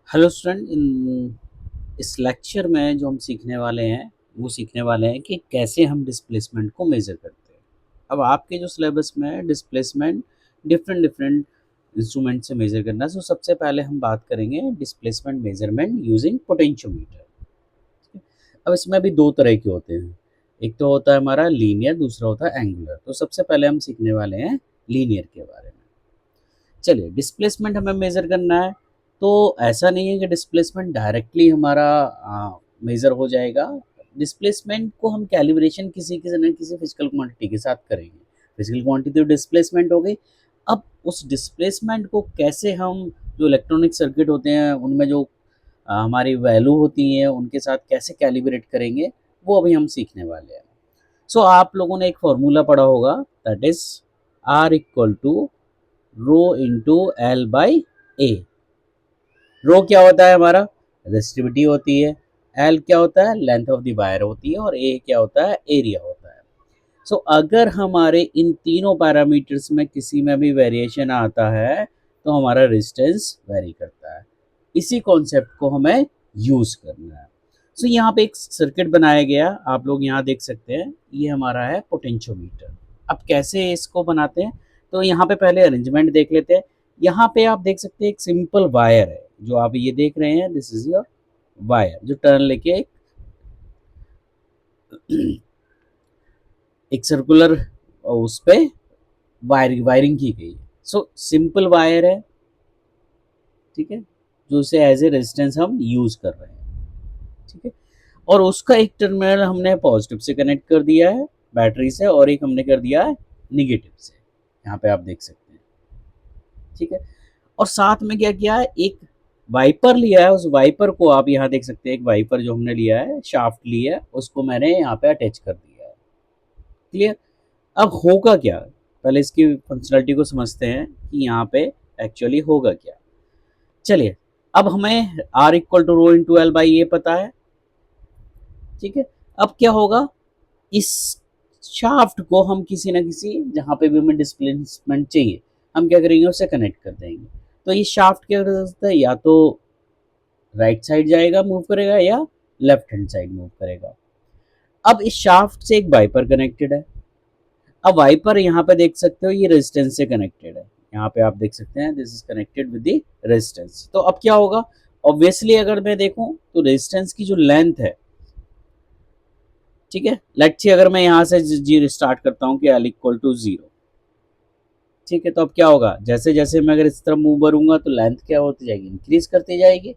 Hello student, इन इस lecture में जो हम सीखने वाले हैं वो सीखने वाले हैं कि कैसे हम डिस्प्लेसमेंट को मेज़र करते हैं। अब आपके जो सिलेबस में है डिस्प्लेसमेंट डिफरेंट डिफरेंट इंस्ट्रूमेंट से मेज़र करना है। सो सबसे पहले हम बात करेंगे डिस्प्लेसमेंट मेजरमेंट यूजिंग पोटेंशियोमीटर। अब इसमें भी दो तरह के होते हैं, एक तो होता है हमारा लीनियर, दूसरा होता है एंगुलर। तो सबसे पहले हम सीखने वाले हैं लीनियर के बारे में। चलिए, डिस्प्लेसमेंट हमें मेज़र करना है, तो ऐसा नहीं है कि डिस्प्लेसमेंट डायरेक्टली हमारा मेज़र हो जाएगा। डिस्प्लेसमेंट को हम कैलिब्रेशन किसी न किसी फिजिकल क्वांटिटी के साथ करेंगे। फिजिकल क्वांटिटी तो डिस्प्लेसमेंट हो गई। अब उस डिस्प्लेसमेंट को कैसे हम, जो इलेक्ट्रॉनिक सर्किट होते हैं उनमें जो हमारी वैल्यू होती है उनके साथ कैसे कैलिब्रेट करेंगे, वो अभी हम सीखने वाले हैं। सो आप लोगों ने एक फॉर्मूला पढ़ा होगा, that is R equal to rho into L by A. Rho क्या होता है हमारा, रेसिस्टिविटी होती है। एल क्या होता है, लेंथ ऑफ द वायर होती है। और ए क्या होता है, एरिया होता है। सो अगर हमारे इन तीनों पैरामीटर्स में किसी में भी वेरिएशन आता है तो हमारा रेजिस्टेंस वेरी करता है। इसी कॉन्सेप्ट को हमें यूज करना है। सो यहाँ पे एक सर्किट बनाया गया, आप लोग यहाँ देख सकते हैं, ये हमारा है पोटेंशियोमीटर। अब कैसे इसको बनाते हैं, तो यहाँ पे पहले अरेंजमेंट देख लेते हैं। यहाँ पे आप देख सकते हैं एक सिंपल वायर है, जो आप ये देख रहे हैं, दिस इज योर वायर, जो टर्न लेके एक सर्कुलर उस पे वायरिंग की गई है। सो सिंपल वायर है, ठीक है, जो इसे एज ए रेजिस्टेंस हम यूज कर रहे हैं, ठीक है। और उसका एक टर्मिनल हमने पॉजिटिव से कनेक्ट कर दिया है बैटरी से, और एक हमने कर दिया है निगेटिव से, यहाँ पे आप देख सकते हैं, ठीक है। और साथ में क्या किया है, एक वाइपर लिया है। उस वाइपर को आप यहाँ देख सकते हैं, एक वाइपर जो हमने लिया है, शाफ्ट लिया है, उसको मैंने यहाँ पे अटैच कर दिया है। क्लियर। अब होगा क्या, पहले इसकी फंक्शनलिटी को समझते हैं कि यहाँ पे एक्चुअली होगा क्या। चलिए, अब हमें R equal to rho into L by ये पता है, ठीक है। अब क्या होगा, इस शाफ्ट को हम किसी ना किसी, जहाँ पे भी हमें डिस्प्लेसमेंट चाहिए, हम क्या करेंगे, उससे कनेक्ट कर देंगे। तो ये शाफ्ट क्या कर सकता है, या तो राइट साइड जाएगा, मूव करेगा, या लेफ्ट हैंड साइड मूव करेगा। अब इस शाफ्ट से एक वाइपर कनेक्टेड है। अब वाइपर यहाँ पे देख सकते हो, ये रेजिस्टेंस से कनेक्टेड है। यहाँ पे आप देख सकते हैं, this is connected with the resistance. तो अब क्या होगा, ऑब्वियसली अगर मैं देखूं तो रेजिस्टेंस की जो लेंथ है, ठीक है, लेट्स सी अगर मैं यहाँ से जी स्टार्ट करता हूँ कि एल इक्वल टू 0, ठीक है। तो अब क्या होगा, जैसे जैसे मैं अगर इस तरफ मूव करूंगा तो लेंथ क्या होती जाएगी, इंक्रीज करती जाएगी।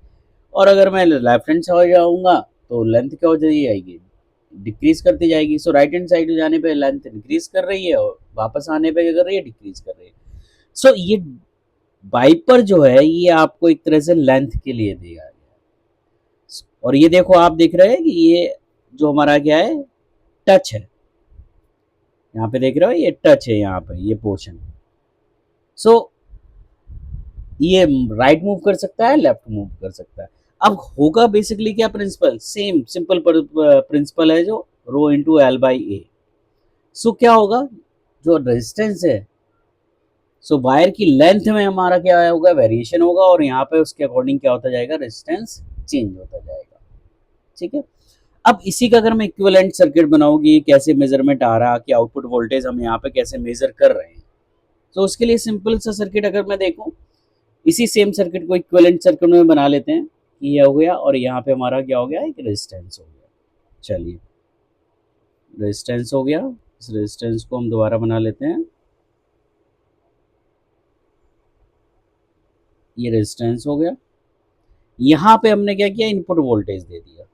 और अगर मैं लेफ्ट हैंड से हो जाऊंगा तो लेंथ क्या हो जाएगी, डिक्रीज करती जाएगी। सो राइट हैंड साइड जाने पे लेंथ इंक्रीज कर रही है, और वापस आने पे क्या कर रही है, डिक्रीज कर रही है। सो ये वाइपर जो है, ये आपको एक तरह से लेंथ के लिए दिया गया है। और ये देखो, आप देख रहे हैं कि ये जो हमारा क्या है, टच है। यहाँ पे देख रहे हो, ये टच है, यहाँ पे ये पोर्शन। सो ये राइट मूव कर सकता है, लेफ्ट मूव कर सकता है। अब होगा बेसिकली क्या, प्रिंसिपल सेम सिंपल प्रिंसिपल है, जो रो इंटू एल बाई ए। सो क्या होगा, जो रेजिस्टेंस है, सो वायर की लेंथ में हमारा क्या होगा, वेरिएशन होगा, और यहाँ पे उसके अकॉर्डिंग क्या होता जाएगा, रेजिस्टेंस चेंज होता जाएगा, ठीक है। अब इसी का अगर मैं इक्विवेलेंट सर्किट बनाऊंगी, कैसे मेजरमेंट आ रहा कि आउटपुट वोल्टेज हम यहाँ पे कैसे मेजर कर रहे हैं, तो उसके लिए सिंपल सा सर्किट अगर मैं देखूं, इसी सेम सर्किट को इक्विवेलेंट सर्किट में बना लेते हैं। ये हो गया, और यहाँ पे हमारा क्या हो गया, एक रेजिस्टेंस हो गया। चलिए, रेजिस्टेंस हो गया, इस रेजिस्टेंस को हम दोबारा बना लेते हैं। ये रेजिस्टेंस हो गया। यहाँ पे हमने क्या किया, इनपुट वोल्टेज दे दिया,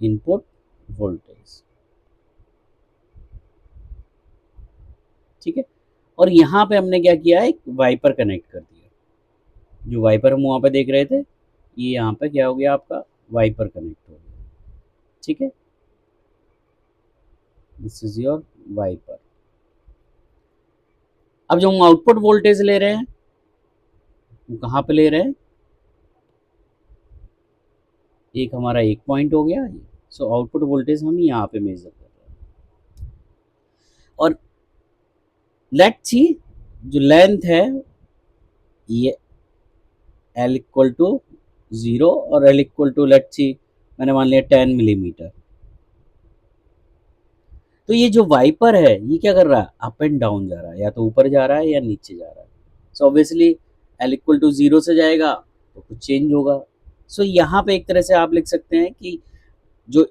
इनपुट वोल्टेज, ठीक है। और यहाँ पे हमने क्या किया है, एक वाइपर कनेक्ट कर दिया। जो वाइपर हम वहाँ पे देख रहे थे, ये यहाँ पे क्या हो गया, आपका वाइपर कनेक्ट हो गया, ठीक है। This is your wiper. अब जो हम आउटपुट वोल्टेज ले रहे हैं, वो कहाँ पे ले रहे हैं, एक हमारा एक पॉइंट हो गया। सो आउटपुट वोल्टेज हम यहाँ पे मेजर कर रहे हैं। और लेट्स सी, जो लेंथ है, ये एल इक्वल टू 0 और L equal to let's see मैंने मान लिया 10 मिलीमीटर। तो ये जो वाइपर है ये क्या कर रहा है, अप एंड डाउन जा रहा है, या तो ऊपर जा रहा है या नीचे जा रहा है। So obviously L equal to 0 से जाएगा तो कुछ चेंज होगा। सो यहाँ पे एक तरह से आप लिख सकते हैं कि जो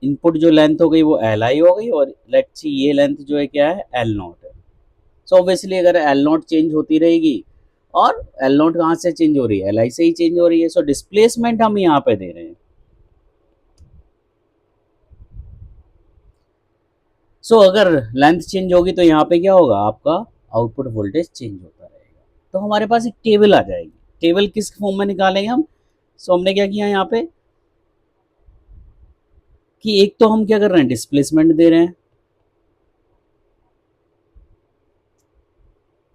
इनपुट जो लेंथ हो गई वो एल आई हो गई, और लेट्स सी ये लेंथ जो है क्या है, एल नॉट है। सो ऑब्वियसली अगर एल नॉट चेंज होती रहेगी, और एल नॉट कहाँ से चेंज हो रही है, एल आई से ही चेंज हो रही है। सो डिस्प्लेसमेंट हम यहाँ पे दे रहे हैं। सो अगर लेंथ चेंज होगी तो यहाँ पे क्या होगा, आपका आउटपुट वोल्टेज चेंज होता रहेगा। तो हमारे पास एक टेबल आ जाएगी। टेबल किस फॉर्म में निकालेंगे हम। सो हमने क्या किया यहाँ पे कि एक तो हम क्या कर रहे हैं, डिस्प्लेसमेंट दे रहे हैं।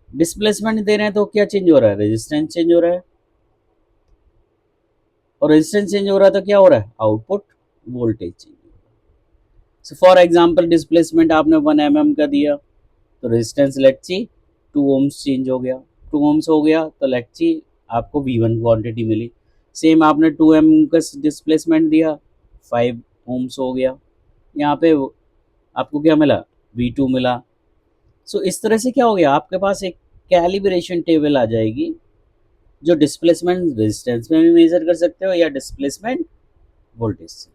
डिस्प्लेसमेंट दे रहे हैं तो क्या चेंज हो रहा है, रेजिस्टेंस चेंज हो रहा है, और रेजिस्टेंस चेंज हो रहा है तो क्या हो रहा है, आउटपुट वोल्टेज चेंज हो रहा है। सो फॉर एग्जांपल डिस्प्लेसमेंट आपने 1 mm का दिया, तो resistance let's see 2 ohms change हो गया। 2 ohms हो गया तो लेट्स सी आपको V1 क्वांटिटी मिली। सेम आपने 2 mm का डिस्प्लेसमेंट दिया, 5 ohms हो गया, यहाँ पे आपको क्या मिला, V2 मिला। सो इस तरह से क्या हो गया, आपके पास एक कैलिब्रेशन टेबल आ जाएगी, जो डिस्प्लेसमेंट रेजिस्टेंस में भी मेजर कर सकते हो या डिस्प्लेसमेंट वोल्टेज से।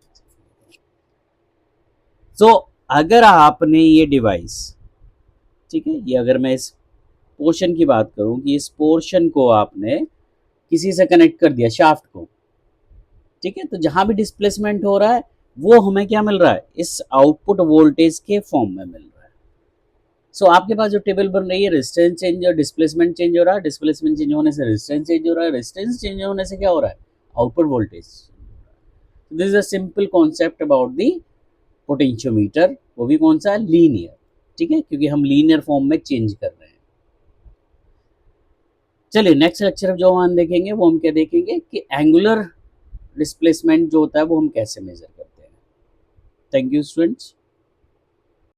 सो अगर आपने ये डिवाइस, ठीक है, ये अगर मैं इस पोर्शन की बात करूं कि इस पोर्शन को आपने किसी से कनेक्ट कर दिया, शाफ्ट को, ठीक है, तो जहां भी डिस्प्लेसमेंट हो रहा है वो हमें क्या मिल रहा है, इस आउटपुट वोल्टेज के फॉर्म में मिल रहा है। सो आपके पास जो टेबल बन रही है, रेजिस्टेंस चेंज और डिस्प्लेसमेंट चेंज हो रहा है, डिस्प्लेसमेंट चेंज होने से रेजिस्टेंस चेंज हो रहा है, रेजिस्टेंस चेंज होने से क्या हो रहा है, output voltage. This is a simple concept about the potentiometer, वो भी कौन सा है, लीनियर, ठीक है, क्योंकि हम लीनियर फॉर्म में चेंज कर रहे हैं। चलिए नेक्स्ट लेक्चर जो हम देखेंगे वो हम क्या देखेंगे कि एंगुलर डिस्प्लेसमेंट जो होता है वो हम कैसे मेजर करते हैं। Thank you students.